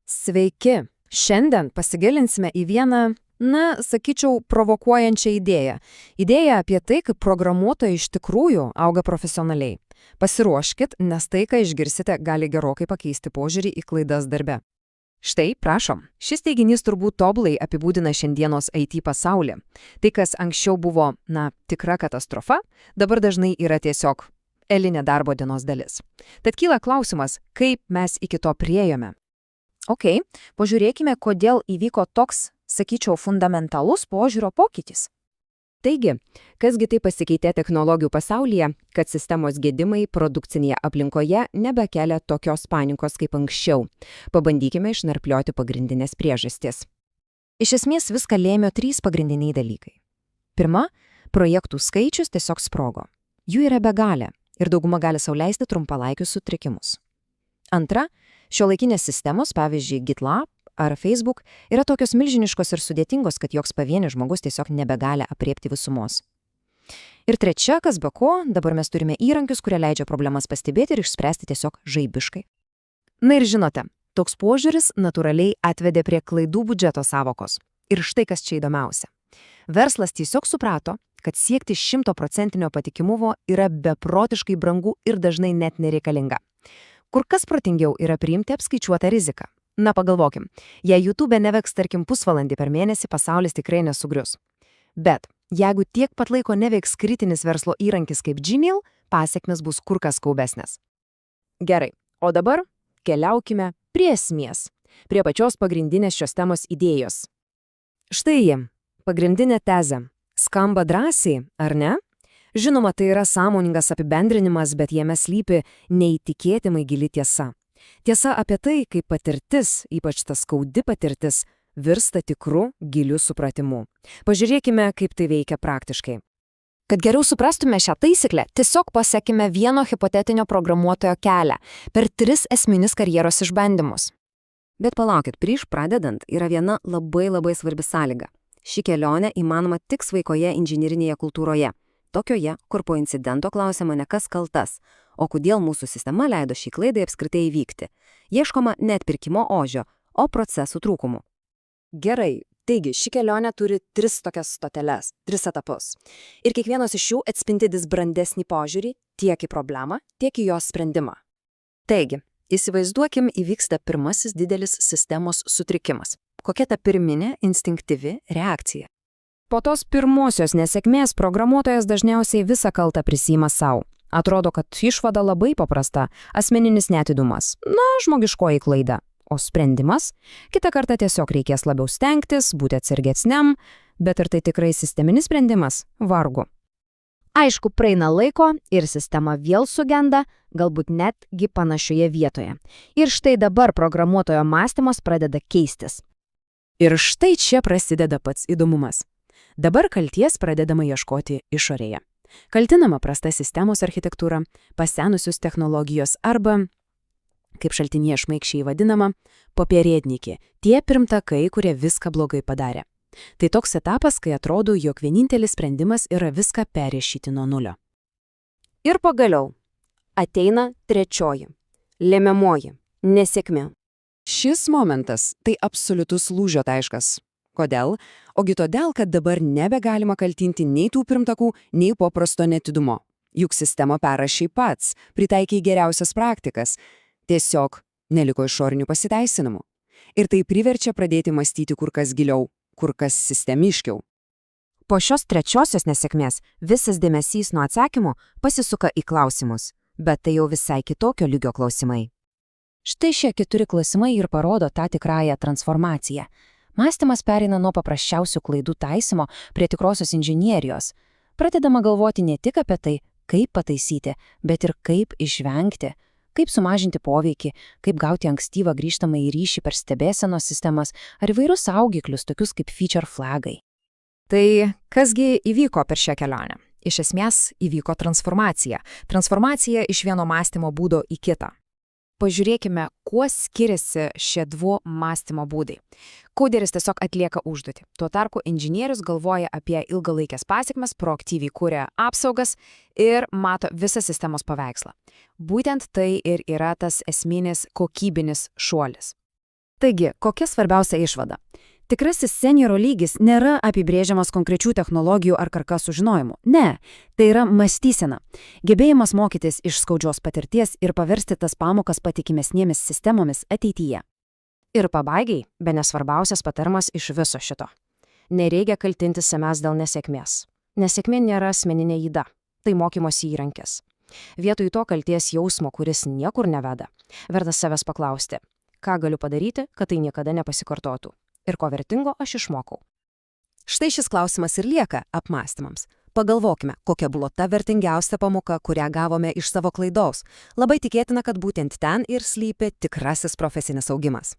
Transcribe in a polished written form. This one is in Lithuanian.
Sveiki! Šiandien pasigilinsime į vieną, sakyčiau, provokuojančią idėją. Idėja apie tai, kaip programuotojai iš tikrųjų auga profesionaliai. Pasiruoškit, nes tai, ką išgirsite, gali gerokai pakeisti požiūrį į klaidas darbe. Štai, prašom, šis teiginys turbūt tobulai apibūdina šiandienos IT pasaulį. Tai, kas anksčiau buvo, tikra katastrofa, dabar dažnai yra tiesiog eilinė darbo dienos dalis. Tad kyla klausimas, kaip mes iki to priėjome. Pažiūrėkime, kodėl įvyko toks, sakyčiau, fundamentalus požiūrio pokytis. Taigi, kasgi tai pasikeitė technologijų pasaulyje, kad sistemos gedimai produkcinėje aplinkoje nebekelia tokios panikos kaip anksčiau. Pabandykime išnarplioti pagrindinės priežastis. Iš esmės viską lėmė 3 pagrindiniai dalykai. Pirma, projektų skaičius tiesiog sprogo. Jų yra begalė ir dauguma gali sau leisti trumpalaikius sutrikimus. Antra, šiuolaikinės sistemos, pavyzdžiui, GitLab ar Facebook, yra tokios milžiniškos ir sudėtingos, kad joks pavienis žmogus tiesiog nebegali apriepti visumos. Ir trečia, kas be ko, dabar mes turime įrankius, kurie leidžia problemas pastebėti ir išspręsti tiesiog žaibiškai. Na ir žinote, toks požiūris natūraliai atvedė prie klaidų biudžeto sąvokos. Ir štai kas čia įdomiausia. Verslas tiesiog suprato, kad siekti 100% patikimumo yra beprotiškai brangu ir dažnai net nereikalinga. Kur kas protingiau yra priimti apskaičiuotą riziką. Pagalvokim, jei YouTube neveiks tarkim pusvalandį per mėnesį, pasaulis tikrai nesugrius. Bet jeigu tiek pat laiko neveiks kritinis verslo įrankis kaip Gmail, pasekmės bus kur kas skaudesnės. Gerai, o dabar keliaukime prie esmės, prie pačios pagrindinės šios temos idėjos. Štai ji, pagrindinė tezė. Skamba drąsiai, ar ne? Žinoma, tai yra sąmoningas apibendrinimas, bet jame slypi neįtikėtinai gili tiesa. Tiesa apie tai, kaip patirtis, ypač ta skaudi patirtis, virsta tikru, giliu supratimu. Pažiūrėkime, kaip tai veikia praktiškai. Kad geriau suprastume šią taisyklę, tiesiog pasekime vieno hipotetinio programuotojo kelią per 3 esminius karjeros išbandymus. Bet palaukit, prieš pradedant yra viena labai svarbi sąlyga. Ši kelionė įmanoma tik sveikoje inžinierinėje kultūroje. Tokioje, kur po incidento klausiama ne kas kaltas, o kodėl mūsų sistema leido šį klaidą apskritai įvykti. Ieškoma ne atpirkimo ožio, o procesų trūkumų. Gerai, taigi ši kelionė turi 3 tokias stoteles, 3 etapus. Ir kiekvienas iš jų atspindi vis brandesnį požiūrį tiek į problemą, tiek į jos sprendimą. Taigi, įsivaizduokim, įvyksta pirmasis didelis sistemos sutrikimas. Kokia ta pirminė instinktyvi reakcija? Po tos pirmosios nesėkmės programuotojas dažniausiai visą kaltą prisiima savo. Atrodo, kad išvada labai paprasta – asmeninis neatidumas. Žmogiškoji klaida. O sprendimas? Kitą kartą tiesiog reikės labiau stengtis, būti atsargesniam, bet ar tai tikrai sisteminis sprendimas? Vargu. Aišku, praeina laiko ir sistema vėl sugenda, galbūt netgi panašioje vietoje. Ir štai dabar programuotojo mąstymas pradeda keistis. Ir štai čia prasideda pats įdomumas. Dabar kalties pradedama ieškoti išorėje. Kaltinama prasta sistemos architektūra, pasenusios technologijos arba, kaip šaltinyje šmaikščiai vadinama, popierėdnikė, tie pirmtakai, kurie viską blogai padarė. Tai toks etapas, kai atrodo, jog vienintelis sprendimas yra viską perrašyti nuo nulio. Ir pagaliau ateina trečioji, lemiamoji, nesėkmė. Šis momentas tai absoliutus lūžio taškas. Kodėl? Ogi todėl, kad dabar nebegalima kaltinti nei tų pirmtakų, nei paprasto neatidumo. Juk sistemą perrašei pats, pritaikiai geriausias praktikas. Tiesiog neliko išorinių pasiteisinimų. Ir tai priverčia pradėti mąstyti kur kas giliau, kur kas sistemiškiau. Po šios trečiosios nesėkmės visas dėmesys nuo atsakymų pasisuka į klausimus, bet tai jau visai kitokio lygio klausimai. Štai šie 4 klausimai ir parodo tą tikrąją transformaciją. Mąstymas pereina nuo paprasčiausių klaidų taisymo prie tikrosios inžinierijos. Pradedama galvoti ne tik apie tai, kaip pataisyti, bet ir kaip išvengti, kaip sumažinti poveikį, kaip gauti ankstyvą grįžtamą į ryšį per stebėsenos sistemas ar įvairius saugiklius, tokius kaip feature flagai. Tai kasgi įvyko per šią kelionę? Iš esmės įvyko transformacija. Transformacija iš vieno mąstymo būdo į kitą. Pažiūrėkime, kuo skiriasi šie 2 mąstymo būdai. Koderis tiesiog atlieka užduotį. Tuo tarpu inžinierius galvoja apie ilgalaikės pasekmes, proaktyviai kuria apsaugas ir mato visą sistemos paveikslą. Būtent tai ir yra tas esminis kokybinis šuolis. Taigi, kokia svarbiausia išvada? Tikrasis senioro lygis nėra apibrėžiamas konkrečių technologijų ar karkasų žinojimu. Ne, tai yra mąstysena. Gebėjimas mokytis iš skaudžios patirties ir paversti tas pamokas patikimesnėmis sistemomis ateityje. Ir pabaigai, bene svarbiausias patarimas iš viso šito. Nereikia kaltinti savęs dėl nesėkmės. Nesėkmė nėra asmeninė yda, tai mokymosi įrankis. Vietoj to kalties jausmo, kuris niekur neveda, verta savęs paklausti, ką galiu padaryti, kad tai niekada nepasikartotų. Ir ko vertingo aš išmokau. Štai šis klausimas ir lieka apmąstymams. Pagalvokime, kokia buvo ta vertingiausia pamoka, kurią gavome iš savo klaidos. Labai tikėtina, kad būtent ten ir slypi tikrasis profesinis augimas.